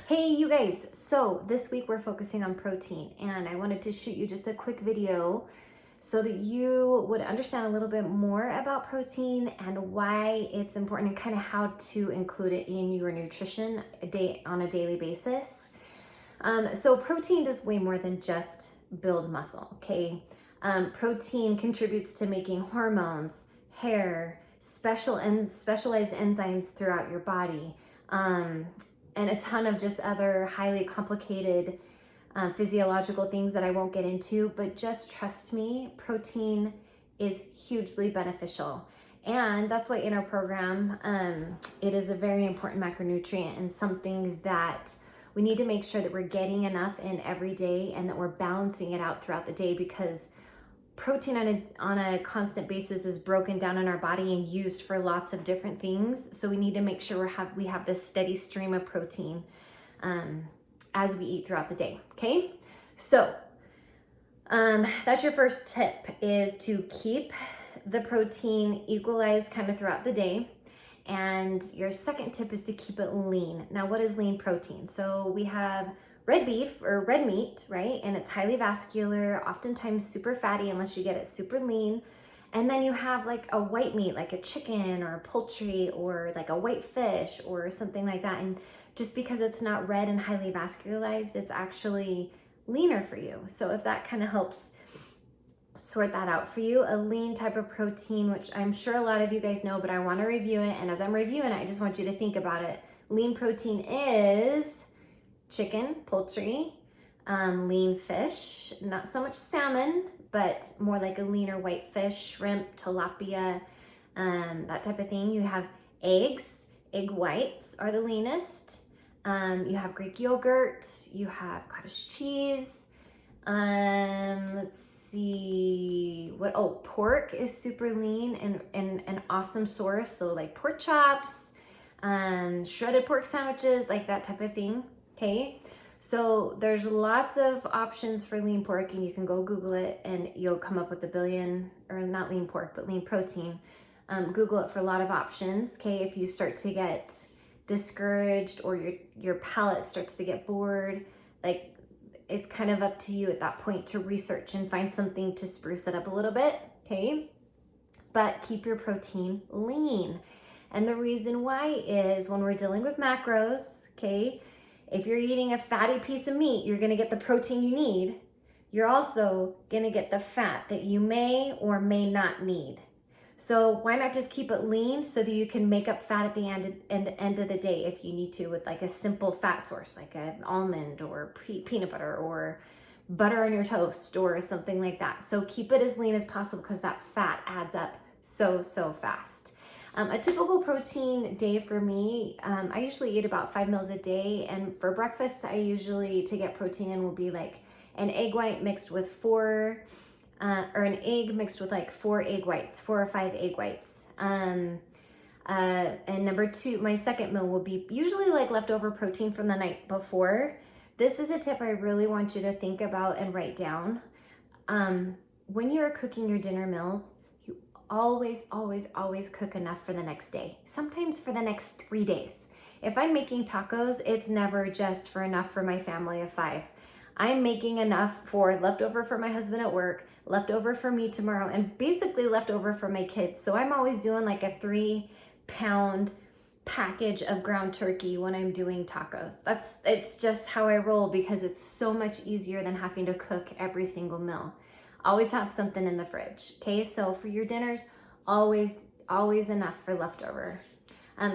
Hey you guys, so this week we're focusing on protein and I wanted to shoot you just a quick video so that you would understand a little bit more about protein and why it's important and kind of how to include it in your nutrition on a daily basis. So protein does way more than just build muscle, okay? Protein contributes to making hormones, hair, specialized enzymes throughout your body, and a ton of just other highly complicated physiological things that I won't get into, but just trust me, protein is hugely beneficial. And that's why in our program, it is a very important macronutrient and something that we need to make sure that we're getting enough in every day and that we're balancing it out throughout the day, because protein on a constant basis is broken down in our body and used for lots of different things. So we need to make sure we have this steady stream of protein as we eat throughout the day. Okay, so that's your first tip, is to keep the protein equalized kind of throughout the day. And your second tip is to keep it lean. Now, what is lean protein? So we have red beef or red meat, right? And it's highly vascular, oftentimes super fatty unless you get it super lean. And then you have like a white meat, like a chicken or a poultry or like a white fish or something like that. And just because it's not red and highly vascularized, it's actually leaner for you. So if that kind of helps sort that out for you, a lean type of protein, which I'm sure a lot of you guys know, but I want to review it. And as I'm reviewing it, I just want you to think about it. Lean protein is chicken, poultry, lean fish, not so much salmon, but more like a leaner white fish, shrimp, tilapia, that type of thing. You have eggs, egg whites are the leanest. You have Greek yogurt, you have cottage cheese. Let's see pork is super lean and an awesome source. So like pork chops, shredded pork sandwiches, like that type of thing. Okay, so there's lots of options for lean pork, and you can go Google it and you'll come up with a billion, or not lean pork, but lean protein. Google it for a lot of options. Okay, if you start to get discouraged or your palate starts to get bored, like it's kind of up to you at that point to research and find something to spruce it up a little bit. Okay, but keep your protein lean. And the reason why is when we're dealing with macros, okay, if you're eating a fatty piece of meat, you're going to get the protein you need. You're also going to get the fat that you may or may not need. So why not just keep it lean so that you can make up fat at the end of the day if you need to, with like a simple fat source like an almond or peanut butter or butter on your toast or something like that. So keep it as lean as possible, because that fat adds up so fast. A typical protein day for me, I usually eat about 5 meals a day. And for breakfast, I usually, to get protein in, will be like an egg white mixed with or an egg mixed with like 4 egg whites, 4 or 5 egg whites. And number 2, my second meal will be usually like leftover protein from the night before. This is a tip I really want you to think about and write down. When you're cooking your dinner meals, always cook enough for the next day, sometimes for the next 3 days. If I'm making tacos, it's never just for enough for my family of 5. I'm making enough for leftover for my husband at work, leftover for me tomorrow, and basically leftover for my kids. So I'm always doing like a 3-pound package of ground turkey when I'm doing tacos. It's just how I roll, because it's so much easier than having to cook every single meal. Always have something in the fridge. Okay, so for your dinners, always enough for leftover.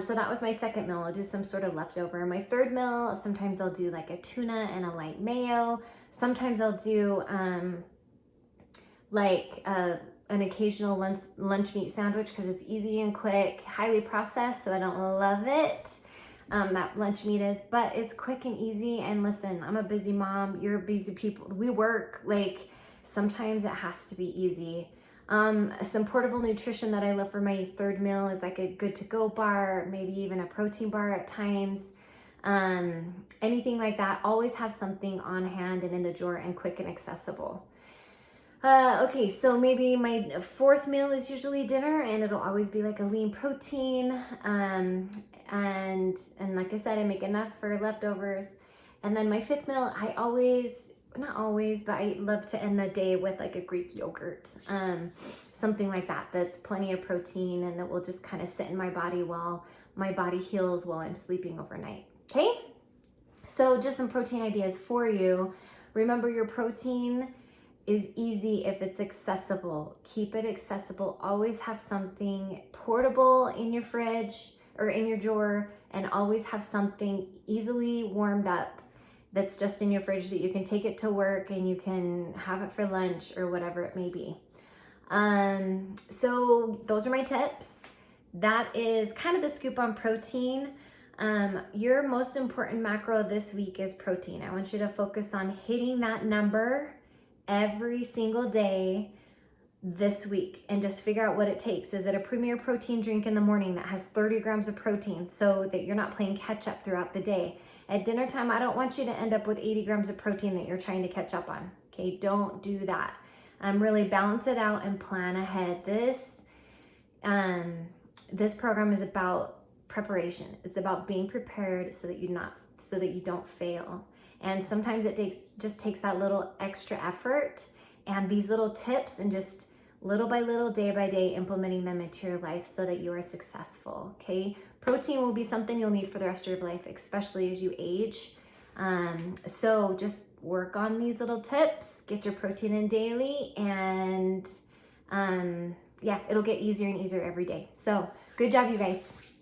So that was my second meal. I'll do some sort of leftover. My third meal, sometimes I'll do like a tuna and a light mayo. Sometimes I'll do an occasional lunch meat sandwich, because it's easy and quick, highly processed, so I don't love it. That lunch meat is, but it's quick and easy. And listen, I'm a busy mom. You're busy people. We work, like sometimes it has to be easy. Some portable nutrition that I love for my third meal is like a good to go bar, maybe even a protein bar at times. Anything like that. Always have something on hand and in the drawer and quick and accessible. Okay, so maybe my fourth meal is usually dinner, and it'll always be like a lean protein. And like I said, I make enough for leftovers. And then my fifth meal, I always, not always, but I love to end the day with like a Greek yogurt, something like that, that's plenty of protein and that will just kind of sit in my body while my body heals while I'm sleeping overnight. Okay? So just some protein ideas for you. Remember, your protein is easy if it's accessible. Keep it accessible. Always have something portable in your fridge or in your drawer, and always have something easily warmed up that's just in your fridge that you can take it to work and you can have it for lunch or whatever it may be. So those are my tips. That is kind of the scoop on protein. Your most important macro this week is protein. I want you to focus on hitting that number every single day this week and just figure out what it takes. Is it a Premier Protein drink in the morning that has 30 grams of protein so that you're not playing catch up throughout the day? At dinner time, I don't want you to end up with 80 grams of protein that you're trying to catch up on. Okay, don't do that. Really balance it out and plan ahead. This program is about preparation. It's about being prepared so that you don't fail. And sometimes it just takes that little extra effort and these little tips, and just little by little, day by day, implementing them into your life so that you are successful. Okay, protein will be something you'll need for the rest of your life, especially as you age. So just work on these little tips, get your protein in daily, and yeah, it'll get easier and easier every day. So good job, you guys.